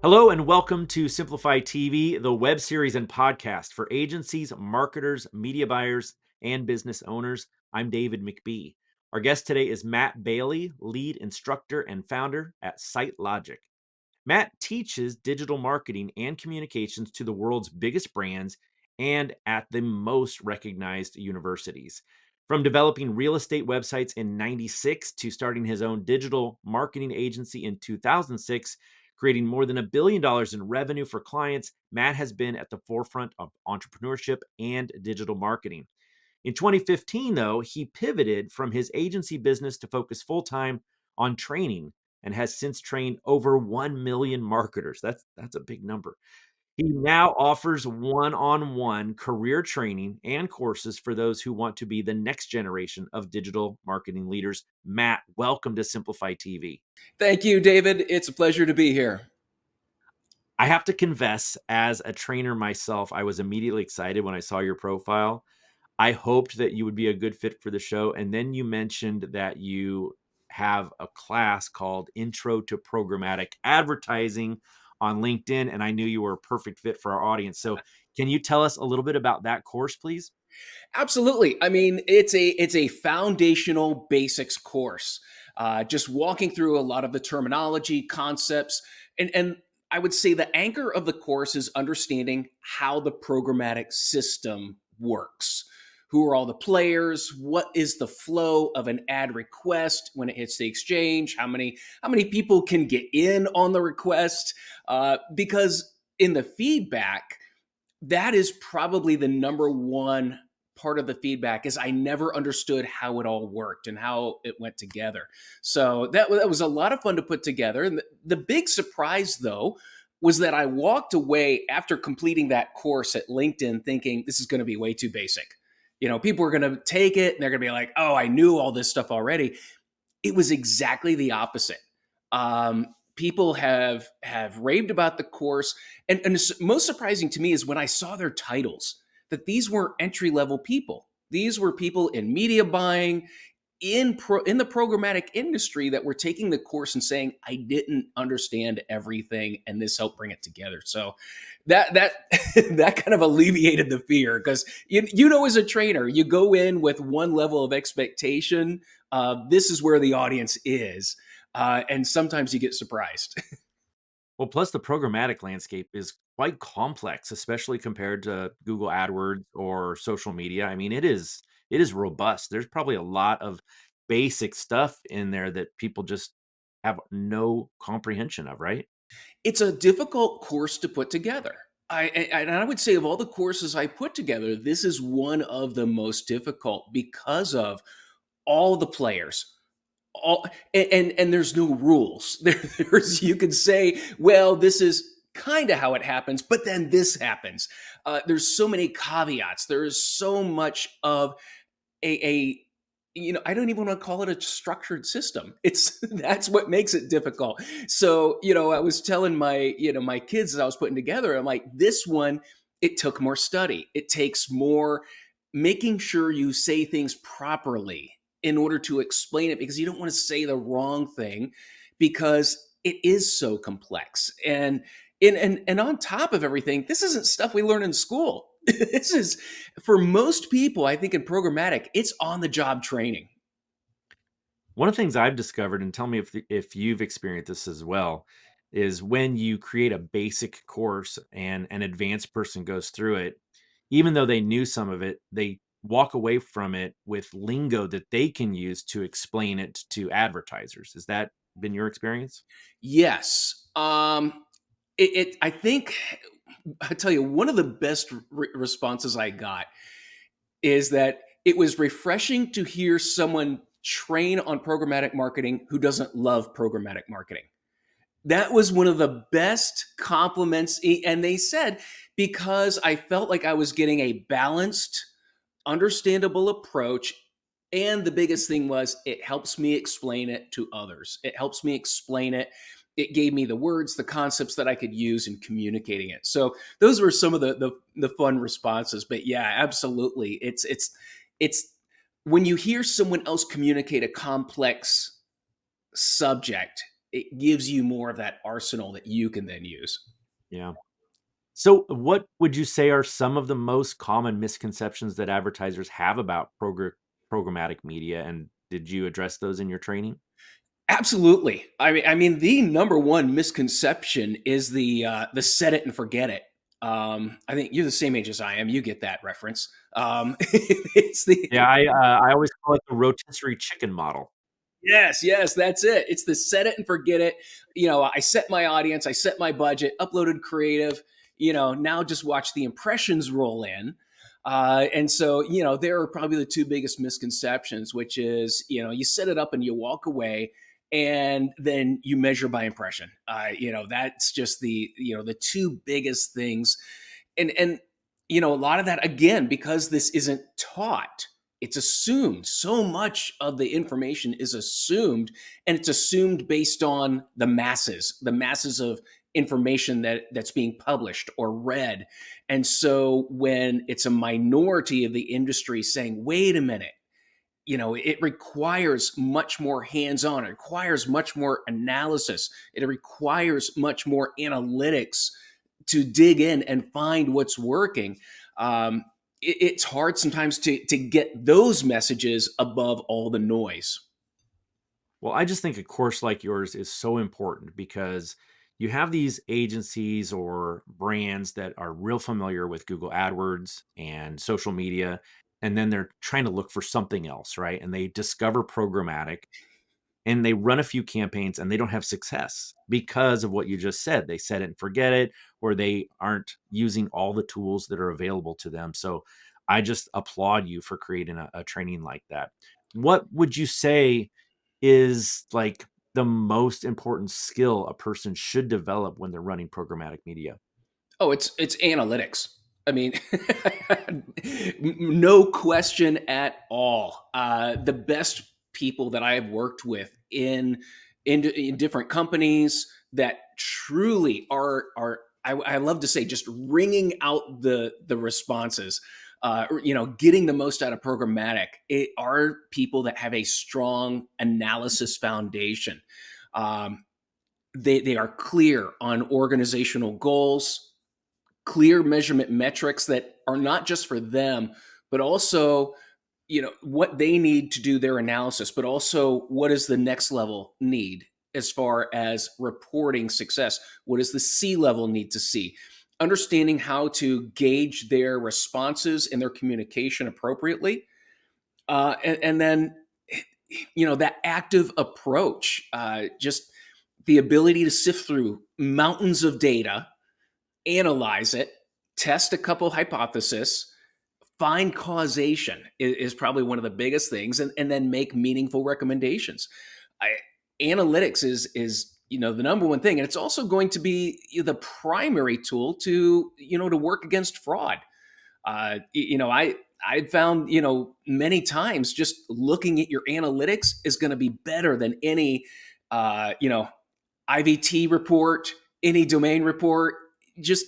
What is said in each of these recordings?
Hello and welcome to Simplify TV, the web series and podcast for agencies, marketers, media buyers, and business owners. I'm David McBee. Our guest today is Matt Bailey, lead instructor and founder at SiteLogic. Matt teaches digital marketing and communications to the world's biggest brands and at the most recognized universities. From developing real estate websites in 96 to starting his own digital marketing agency in 2006, creating more than $1 billion in revenue for clients, Matt has been at the forefront of entrepreneurship and digital marketing. In 2015, though, he pivoted from his agency business to focus full time on training and has since trained over 1 million marketers. That's a big number. He now offers one-on-one career training and courses for those who want to be the next generation of digital marketing leaders. Matt, welcome to Simplify TV. Thank you, David. It's a pleasure to be here. I have to confess, as a trainer myself, I was immediately excited when I saw your profile. I hoped that you would be a good fit for the show. And then you mentioned that you have a class called Intro to Programmatic Advertising on LinkedIn. And I knew you were a perfect fit for our audience. So, can you tell us a little bit about that course, please? Absolutely. I mean, it's a foundational basics course. Just walking through a lot of the terminology, concepts, and I would say the anchor of the course is understanding how the programmatic system works. Who are all the players? What is the flow of an ad request when it hits the exchange? How many people can get in on the request? Because in the feedback, that is probably the number one part of the feedback is I never understood how it all worked and how it went together. So that was a lot of fun to put together. And the big surprise, though, was that I walked away after completing that course at LinkedIn thinking this is going to be way too basic. People are going to take it and they're going to be like, oh, I knew all this stuff already. It was exactly the opposite. People have raved about the course, and most surprising to me is when I saw their titles that these weren't entry level people. These were people in media buying, in the programmatic industry that were taking the course and saying, I didn't understand everything, and this helped bring it together. So that that kind of alleviated the fear because as a trainer, you go in with one level of expectation. This is where the audience is, and sometimes you get surprised. Well, plus the programmatic landscape is quite complex, especially compared to Google AdWords or social media. I mean, it is robust. There's probably a lot of basic stuff in there that people just have no comprehension of, right? It's a difficult course to put together. And I would say of all the courses I put together, this is one of the most difficult because of all the players. All and there's no rules. There's you can say, well, this is kind of how it happens, but then this happens. There's so many caveats. There is so much of a I don't even want to call it a structured system. It's that's what makes it difficult. So I was telling my kids as I was putting together, I'm like, this one, it took more study. It takes more making sure you say things properly in order to explain it, because you don't want to say the wrong thing because it is so complex. And on top of everything, this isn't stuff we learn in school. This is, for most people, I think in programmatic, it's on the job training. One of the things I've discovered, and tell me if you've experienced this as well, is when you create a basic course and an advanced person goes through it, even though they knew some of it, they walk away from it with lingo that they can use to explain it to advertisers. Has that been your experience? Yes. I think, I tell you, one of the best responses I got is that it was refreshing to hear someone train on programmatic marketing who doesn't love programmatic marketing. That was one of the best compliments. And they said, because I felt like I was getting a balanced, understandable approach. And the biggest thing was it helps me explain it to others. It helps me explain it. It gave me the words, the concepts that I could use in communicating it. So those were some of the fun responses. But yeah, absolutely. It's when you hear someone else communicate a complex subject, it gives you more of that arsenal that you can then use. Yeah. So, what would you say are some of the most common misconceptions that advertisers have about programmatic media? And did you address those in your training? Absolutely. I mean, the number one misconception is the set it and forget it. I think you're the same age as I am. You get that reference. It's the Yeah, I always call it the rotisserie chicken model. Yes, yes, that's it. It's the set it and forget it. I set my audience, I set my budget, uploaded creative. Now just watch the impressions roll in. And so, there are probably the two biggest misconceptions, which is, you set it up and you walk away, and then you measure by impression. That's just the two biggest things. And a lot of that, again, because this isn't taught, it's assumed. So much of the information is assumed, and it's assumed based on the masses of information that's being published or read. And so when it's a minority of the industry saying, wait a minute, it requires much more hands-on, it requires much more analysis, it requires much more analytics to dig in and find what's working. It's hard sometimes to get those messages above all the noise. Well, I just think a course like yours is so important because you have these agencies or brands that are real familiar with Google AdWords and social media, and then they're trying to look for something else, right? And they discover programmatic and they run a few campaigns and they don't have success because of what you just said. They set it and forget it, or they aren't using all the tools that are available to them. So I just applaud you for creating a training like that. What would you say is like the most important skill a person should develop when they're running programmatic media? Oh, it's analytics. I mean, no question at all. The best people that I have worked with in different companies that truly are I love to say just wringing out the responses. Getting the most out of programmatic. It are people that have a strong analysis foundation. Um, they are clear on organizational goals, clear measurement metrics that are not just for them, but also what they need to do their analysis, but also what does the next level need as far as reporting success. What does the C level need to see? Understanding how to gauge their responses and their communication appropriately, and then that active approach, just the ability to sift through mountains of data, analyze it, test a couple hypotheses, find causation is probably one of the biggest things, and then make meaningful recommendations. I, Analytics is the number one thing, and it's also going to be the primary tool to work against fraud. I found many times just looking at your analytics is going to be better than any IVT report, any domain report. Just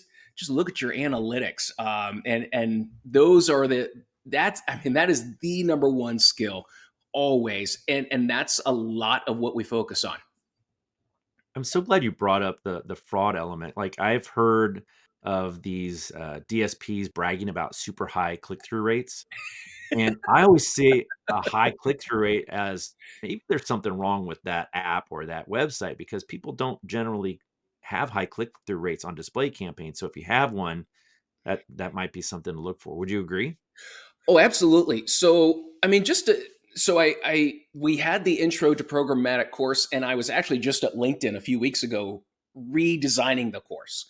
look at your analytics, and those are that is the number one skill always, and that's a lot of what we focus on. I'm so glad you brought up the fraud element. Like I've heard of these DSPs bragging about super high click through rates, and I always see a high click through rate as maybe there's something wrong with that app or that website because people don't generally have high click through rates on display campaigns. So if you have one, that might be something to look for. Would you agree? Oh, absolutely. So, I mean, I we had the intro to programmatic course, and I was actually just at LinkedIn a few weeks ago redesigning the course.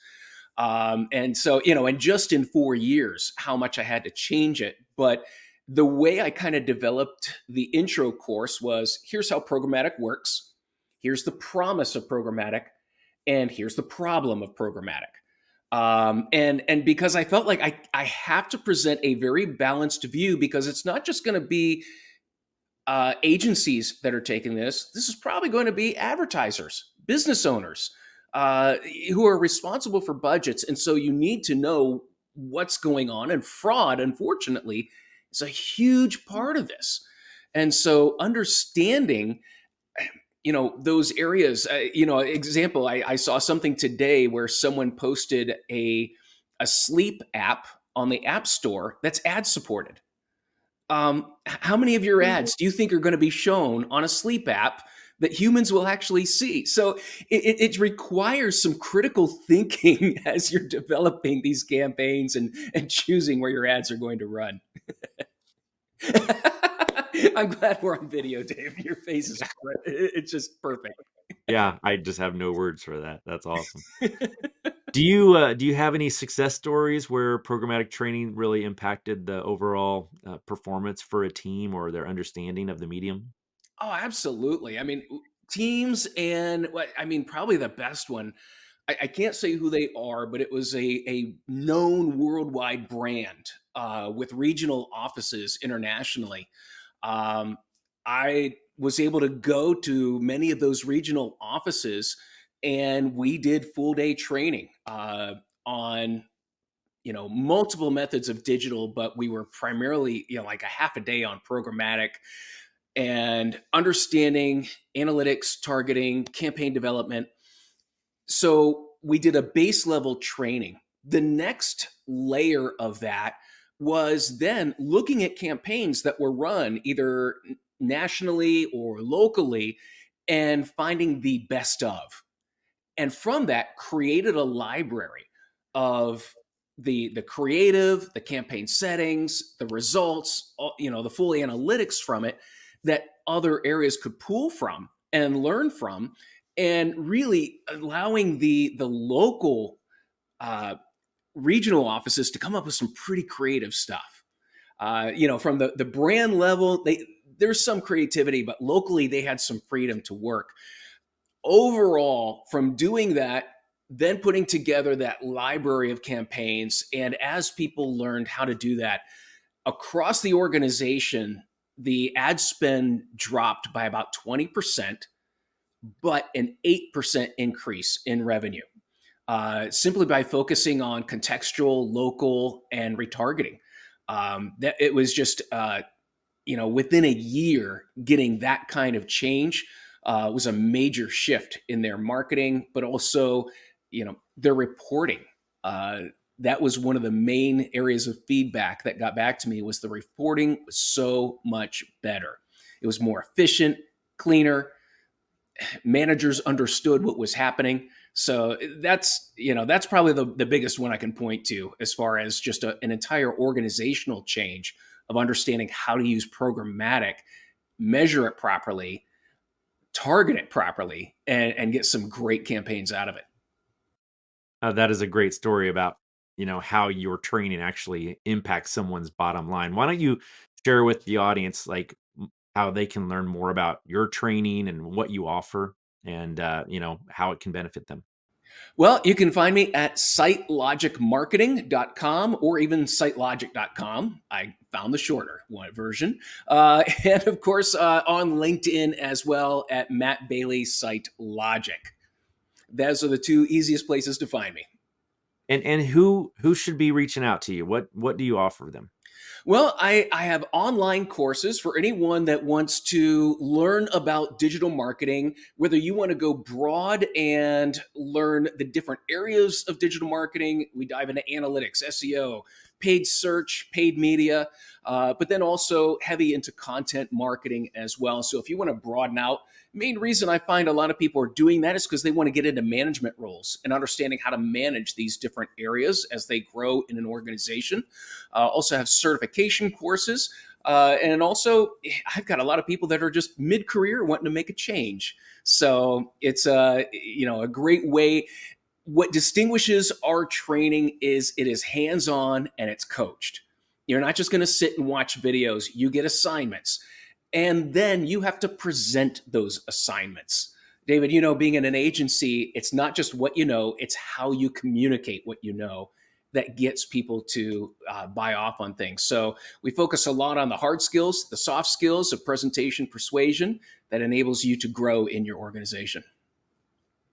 And so, and just in 4 years, how much I had to change it. But the way I kind of developed the intro course was, here's how programmatic works, here's the promise of programmatic, and here's the problem of programmatic. And because I felt like I have to present a very balanced view, because it's not just going to be agencies that are taking this. This is probably going to be advertisers, business owners, uh, who are responsible for budgets, and so you need to know what's going on. And fraud, unfortunately, is a huge part of this. And so understanding those areas, example, I saw something today where someone posted a sleep app on the App Store that's ad supported. How many of your ads do you think are going to be shown on a sleep app that humans will actually see? So it requires some critical thinking as you're developing these campaigns and choosing where your ads are going to run. I'm glad we're on video, Dave. Your face is it's just perfect. Yeah, I just have no words for that. That's awesome. Do you have any success stories where programmatic training really impacted the overall performance for a team or their understanding of the medium? Oh, absolutely. I mean, teams and what I mean, probably the best one. I can't say who they are, but it was a known worldwide brand with regional offices internationally. Um, I was able to go to many of those regional offices, and we did full day training on multiple methods of digital, but we were primarily like a half a day on programmatic and understanding analytics, targeting, campaign development. So we did a base level training. The next layer of that was then looking at campaigns that were run either nationally or locally and finding the best of. And from that, created a library of the creative, the campaign settings, the results, the full analytics from it that other areas could pull from and learn from, and really allowing the local uh, regional offices to come up with some pretty creative stuff. From the brand level, there's some creativity, but locally they had some freedom to work. Overall, from doing that, then putting together that library of campaigns, and as people learned how to do that across the organization, the ad spend dropped by about 20%, but an 8% increase in revenue, simply by focusing on contextual, local, and retargeting. That it was just within a year, getting that kind of change was a major shift in their marketing, but also, their reporting. That was one of the main areas of feedback that got back to me was the reporting was so much better. It was more efficient, cleaner. Managers understood what was happening. So that's probably the biggest one I can point to as far as just an entire organizational change of understanding how to use programmatic, measure it properly, target it properly, and get some great campaigns out of it. That is a great story about, how your training actually impacts someone's bottom line. Why don't you share with the audience, like, how they can learn more about your training and what you offer and, how it can benefit them? Well, you can find me at sitelogicmarketing.com or even sitelogic.com. I found the shorter one version. And of course, on LinkedIn as well at Matt Bailey Site Logic. Those are the two easiest places to find me. And who should be reaching out to you? What do you offer them? Well, I have online courses for anyone that wants to learn about digital marketing, whether you want to go broad and learn the different areas of digital marketing. We dive into analytics, SEO, paid search, paid media, but then also heavy into content marketing as well. So if you want to broaden out, main reason I find a lot of people are doing that is because they want to get into management roles and understanding how to manage these different areas as they grow in an organization. Also have certification courses. And also, I've got a lot of people that are just mid-career wanting to make a change. So it's a great way. What distinguishes our training is it is hands-on and it's coached. You're not just going to sit and watch videos. You get assignments, and then you have to present those assignments. David, being in an agency, it's not just what you know; it's how you communicate what you know that gets people to buy off on things. So we focus a lot on the hard skills, the soft skills of presentation, persuasion that enables you to grow in your organization.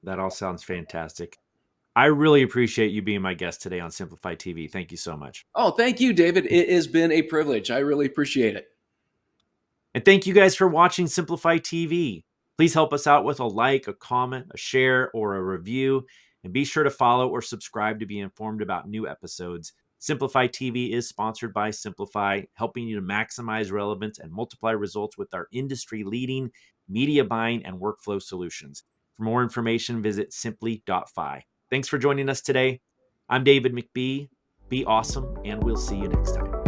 That all sounds fantastic. I really appreciate you being my guest today on Simplify TV. Thank you so much. Oh, thank you, David. It has been a privilege. I really appreciate it. And thank you guys for watching Simplify TV. Please help us out with a like, a comment, a share, or a review. And be sure to follow or subscribe to be informed about new episodes. Simplify TV is sponsored by Simplify, helping you to maximize relevance and multiply results with our industry-leading media buying and workflow solutions. For more information, visit simply.fi. Thanks for joining us today. I'm David McBee. Be awesome, and we'll see you next time.